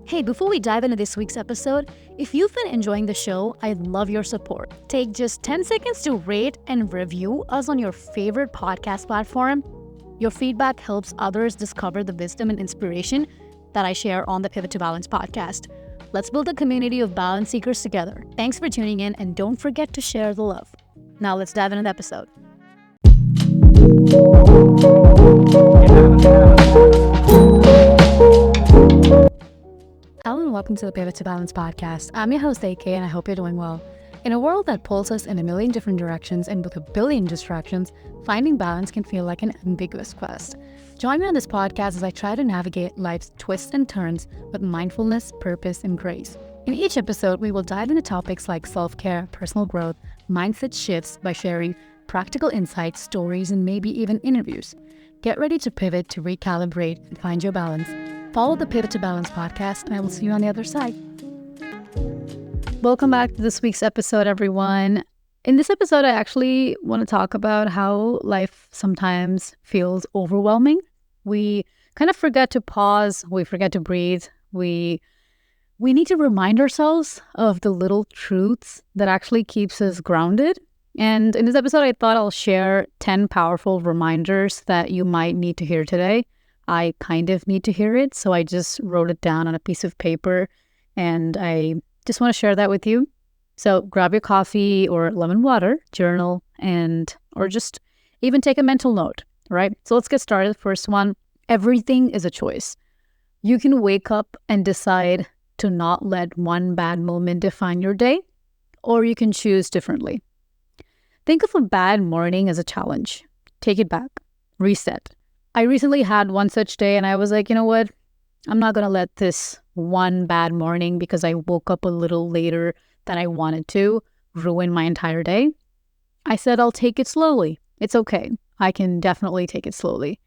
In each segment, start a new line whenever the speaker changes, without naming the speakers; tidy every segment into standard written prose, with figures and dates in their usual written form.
Hey, before we dive into this week's episode, if you've been enjoying the show, I'd love your support. Take just 10 seconds to rate and review us on your favorite podcast platform. Your feedback helps others discover the wisdom and inspiration that I share on the Pivot to Balance podcast. Let's build a community of balance seekers together. Thanks for tuning in, and don't forget to share the love. Now let's dive into the episode. Hello and welcome to the Pivot to Balance podcast. I'm your host, AK, and I hope you're doing well. In a world that pulls us in a million different directions and with a billion distractions, finding balance can feel like an ambiguous quest. Join me on this podcast as I try to navigate life's twists and turns with mindfulness, purpose, and grace. In each episode, we will dive into topics like self-care, personal growth, mindset shifts by sharing practical insights, stories, and maybe even interviews. Get ready to pivot, to recalibrate, and find your balance. Follow the Pivot to Balance podcast, and I will see you on the other side. Welcome back to this week's episode, everyone. In this episode, I actually want to talk about how life sometimes feels overwhelming. We kind of forget to pause. We forget to breathe. We need to remind ourselves of the little truths that actually keeps us grounded. And in this episode, I thought I'll share 10 powerful reminders that you might need to hear today. I kind of need to hear it, so I just wrote it down on a piece of paper, and I just want to share that with you. So grab your coffee or lemon water, journal, or just even take a mental note, right? So let's get started. First one, everything is a choice. You can wake up and decide to not let one bad moment define your day, or you can choose differently. Think of a bad morning as a challenge. Take it back. Reset. I recently had one such day and I was like, you know what? I'm not going to let this one bad morning because I woke up a little later than I wanted to ruin my entire day. I said, I'll take it slowly. It's okay. I can definitely take it slowly.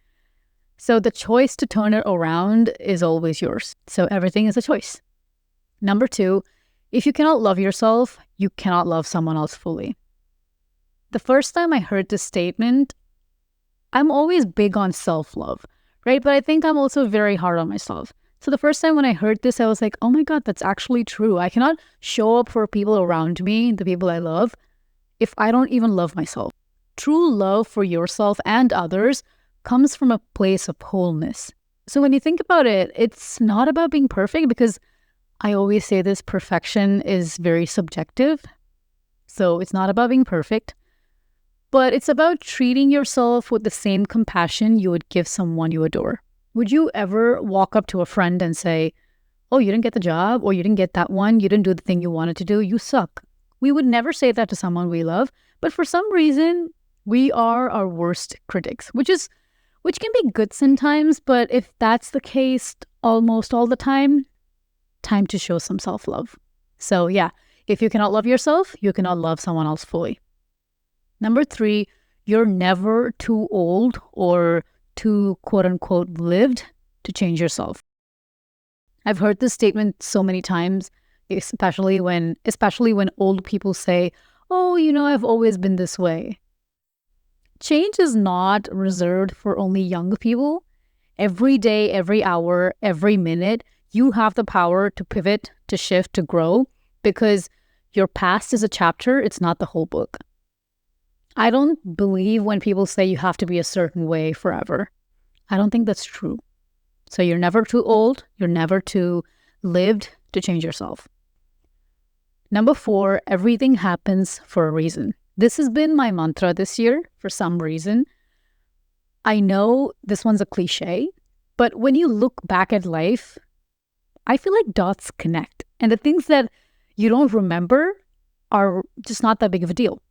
So the choice to turn it around is always yours. So everything is a choice. Number 2, if you cannot love yourself, you cannot love someone else fully. The first time I heard this statement, I'm always big on self-love, right? But I think I'm also very hard on myself. So the first time when I heard this, I was like, oh my God, that's actually true. I cannot show up for people around me, the people I love, if I don't even love myself. True love for yourself and others comes from a place of wholeness. So when you think about it, it's not about being perfect, because I always say this, perfection is very subjective. So it's not about being perfect. But it's about treating yourself with the same compassion you would give someone you adore. Would you ever walk up to a friend and say, oh, you didn't get the job, or you didn't get that one, you didn't do the thing you wanted to do, you suck? We would never say that to someone we love, but for some reason, we are our worst critics, which can be good sometimes, but if that's the case almost all the time to show some self-love. So yeah, if you cannot love yourself, you cannot love someone else fully. Number 3, you're never too old or too quote-unquote lived to change yourself. I've heard this statement so many times, especially when old people say, oh, I've always been this way. Change is not reserved for only young people. Every day, every hour, every minute, you have the power to pivot, to shift, to grow, because your past is a chapter, it's not the whole book. I don't believe when people say you have to be a certain way forever. I don't think that's true. So you're never too old, you're never too lived to change yourself. Number 4, everything happens for a reason. This has been my mantra this year for some reason. I know this one's a cliche, but when you look back at life, I feel like dots connect. And the things that you don't remember are just not that big of a deal.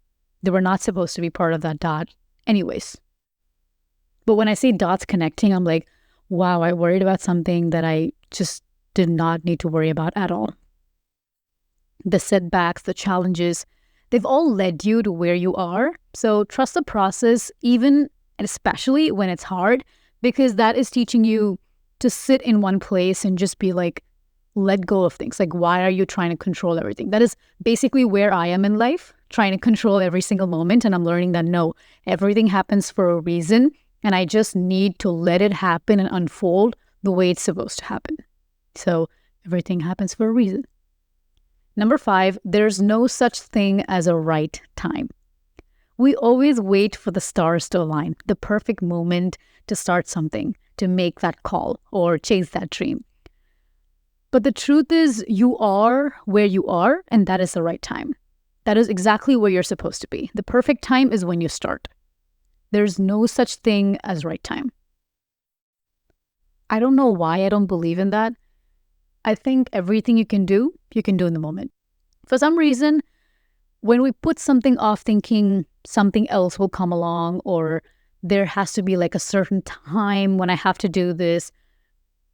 They were not supposed to be part of that dot anyways. But when I see dots connecting, I'm like, wow, I worried about something that I just did not need to worry about at all. The setbacks, the challenges, they've all led you to where you are. So trust the process, even and especially when it's hard, because that is teaching you to sit in one place and just be like, let go of things. Like, why are you trying to control everything? That is basically where I am in life, trying to control every single moment. And I'm learning that no, everything happens for a reason. And I just need to let it happen and unfold the way it's supposed to happen. So Everything happens for a reason. Number 5, there's no such thing as a right time. We always wait for the stars to align, the perfect moment to start something, to make that call or chase that dream. But the truth is, you are where you are, and that is the right time. That is exactly where you're supposed to be. The perfect time is when you start. There's no such thing as right time. I don't know why I don't believe in that. I think everything you can do in the moment. For some reason, when we put something off thinking something else will come along, or there has to be like a certain time when I have to do this,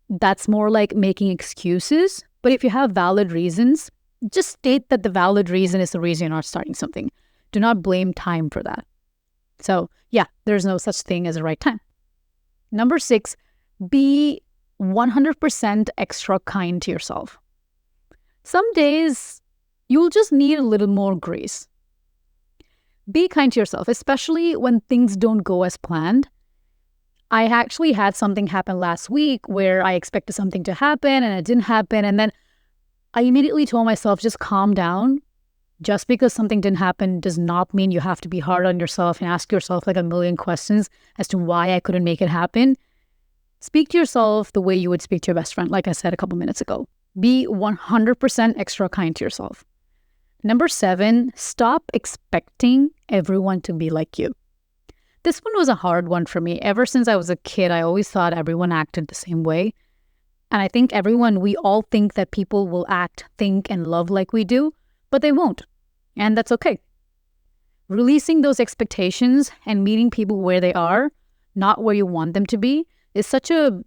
that's more like making excuses. But if you have valid reasons, just state that the valid reason is the reason you're not starting something. Do not blame time for that. So yeah, there's no such thing as a right time. Number 6, be 100% extra kind to yourself. Some days you'll just need a little more grace. Be kind to yourself, especially when things don't go as planned. I actually had something happen last week where I expected something to happen and it didn't happen. And then I immediately told myself, just calm down. Just because something didn't happen does not mean you have to be hard on yourself and ask yourself like a million questions as to why I couldn't make it happen. Speak to yourself the way you would speak to your best friend, like I said a couple minutes ago. Be 100% extra kind to yourself. Number 7, stop expecting everyone to be like you. This one was a hard one for me. Ever since I was a kid, I always thought everyone acted the same way. And I think we all think that people will act, think, and love like we do, but they won't. And that's okay. Releasing those expectations and meeting people where they are, not where you want them to be, is such a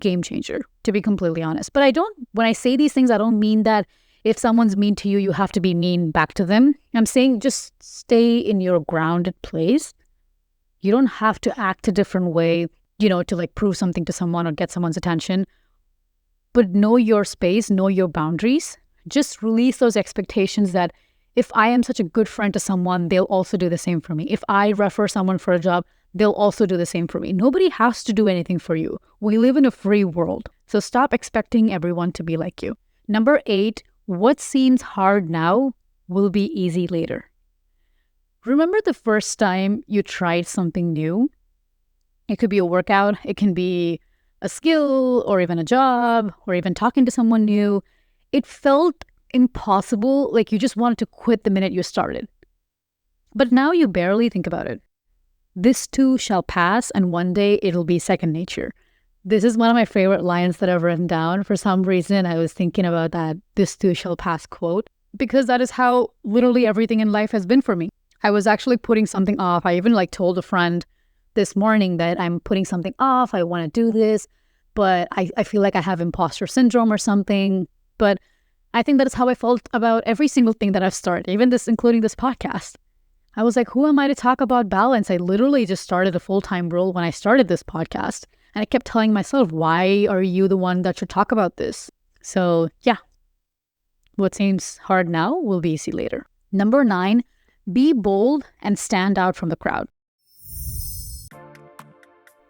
game changer, to be completely honest. But when I say these things, I don't mean that if someone's mean to you, you have to be mean back to them. I'm saying just stay in your grounded place. You don't have to act a different way, to like prove something to someone or get someone's attention. But know your space, know your boundaries. Just release those expectations that if I am such a good friend to someone, they'll also do the same for me. If I refer someone for a job, they'll also do the same for me. Nobody has to do anything for you. We live in a free world. So stop expecting everyone to be like you. Number 8, what seems hard now will be easy later. Remember the first time you tried something new? It could be a workout, it can be a skill, or even a job, or even talking to someone new. It felt impossible, like you just wanted to quit the minute you started. But now you barely think about it. This too shall pass, and one day it'll be second nature. This is one of my favorite lines that I've written down. For some reason, I was thinking about that "this too shall pass" quote, because that is how literally everything in life has been for me. I was actually putting something off. I even told a friend this morning that I'm putting something off. I want to do this, but I feel like I have imposter syndrome or something. But I think that is how I felt about every single thing that I've started, even this, including this podcast. I was like, who am I to talk about balance? I literally just started a full-time role when I started this podcast. And I kept telling myself, why are you the one that should talk about this? So yeah, what seems hard now will be easy later. Number 9, be bold and stand out from the crowd.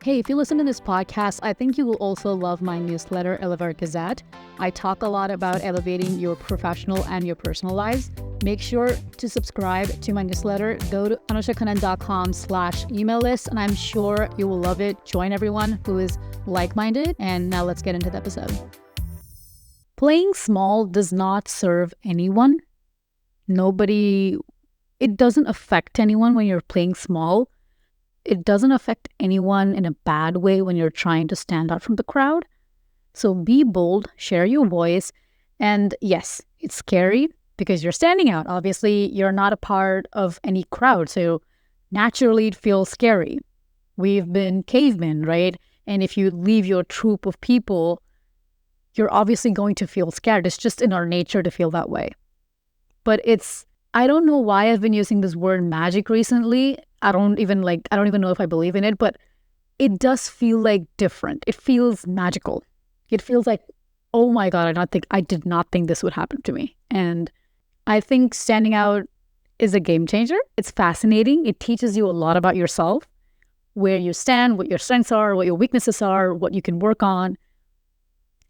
Hey, if you listen to this podcast, I think you will also love my newsletter, Elevator Gazette. I talk a lot about elevating your professional and your personal lives. Make sure to subscribe to my newsletter. Go to anushakhannan.com/email list, and I'm sure you will love it. Join everyone who is like-minded. And now let's get into the episode. Playing small does not serve anyone. It doesn't affect anyone when you're playing small. It doesn't affect anyone in a bad way when you're trying to stand out from the crowd. So be bold, share your voice. And yes, it's scary because you're standing out. Obviously, you're not a part of any crowd. So naturally, it feels scary. We've been cavemen, right? And if you leave your troop of people, you're obviously going to feel scared. It's just in our nature to feel that way. But I don't know why I've been using this word magic recently. I don't even know if I believe in it, but it does feel like different. It feels magical. It feels like, oh my God, I did not think this would happen to me. And I think standing out is a game changer. It's fascinating. It teaches you a lot about yourself, where you stand, what your strengths are, what your weaknesses are, what you can work on.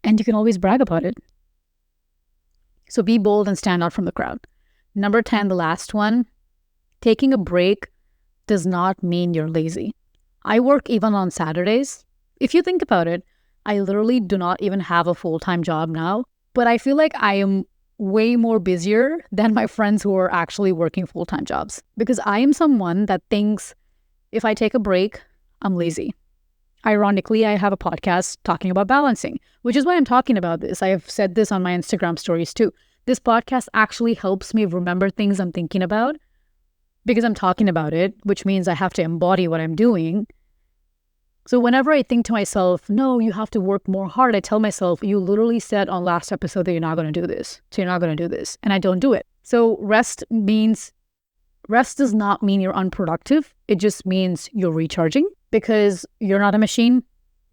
And you can always brag about it. So be bold and stand out from the crowd. Number 10, the last one, taking a break does not mean you're lazy. I work even on Saturdays. If you think about it, I literally do not even have a full-time job now, but I feel like I am way more busier than my friends who are actually working full-time jobs, because I am someone that thinks if I take a break, I'm lazy. Ironically, I have a podcast talking about balancing, which is why I'm talking about this. I have said this on my Instagram stories too. This podcast actually helps me remember things I'm thinking about because I'm talking about it, which means I have to embody what I'm doing. So whenever I think to myself, no, you have to work more hard, I tell myself, you literally said on last episode that you're not going to do this. So you're not going to do this. And I don't do it. So rest does not mean you're unproductive. It just means you're recharging because you're not a machine.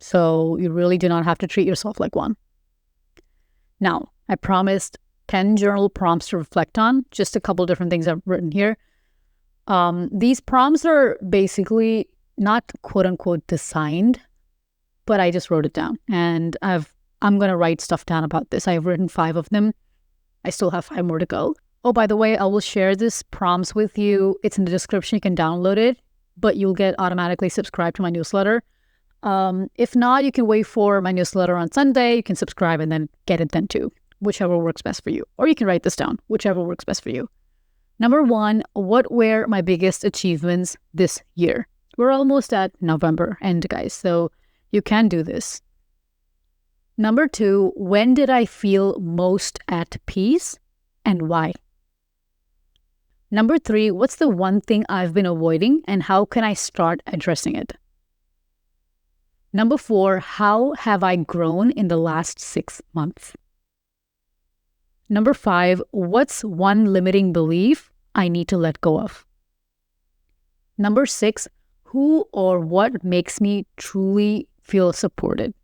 So you really do not have to treat yourself like one. Now, I promised 10 journal prompts to reflect on, just a couple different things I've written here. These prompts are basically not quote unquote designed, but I just wrote it down and I'm going to write stuff down about this. I've written 5 of them. I still have 5 more to go. Oh, by the way, I will share this prompts with you. It's in the description. You can download it, but you'll get automatically subscribed to my newsletter. If not, you can wait for my newsletter on Sunday. You can subscribe and then get it then too, whichever works best for you. Or you can write this down, whichever works best for you. Number 1, what were my biggest achievements this year? We're almost at November end, guys, so you can do this. Number 2, when did I feel most at peace and why? Number 3, what's the one thing I've been avoiding and how can I start addressing it? Number 4, how have I grown in the last 6 months? Number 5, what's one limiting belief I need to let go of? Number 6, who or what makes me truly feel supported?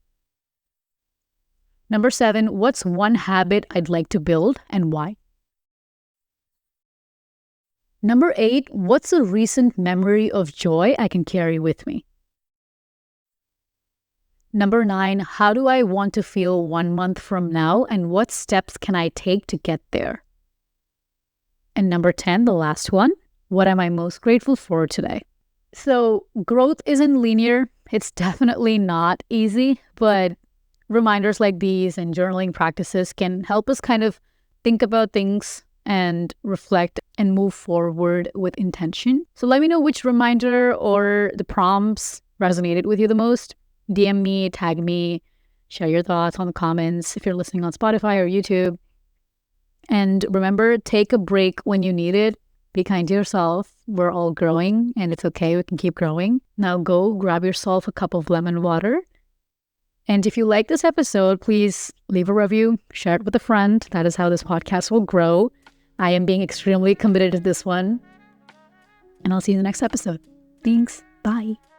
Number 7, what's one habit I'd like to build and why? Number 8, what's a recent memory of joy I can carry with me? Number 9, how do I want to feel 1 month from now and what steps can I take to get there? And number 10, the last one, what am I most grateful for today? So growth isn't linear. It's definitely not easy, but reminders like these and journaling practices can help us kind of think about things and reflect and move forward with intention. So let me know which reminder or the prompts resonated with you the most. DM me, tag me, share your thoughts on the comments if you're listening on Spotify or YouTube. And remember, take a break when you need it. Be kind to yourself. We're all growing and it's okay. We can keep growing. Now go grab yourself a cup of lemon water. And if you like this episode, please leave a review, share it with a friend. That is how this podcast will grow. I am being extremely committed to this one. And I'll see you in the next episode. Thanks. Bye.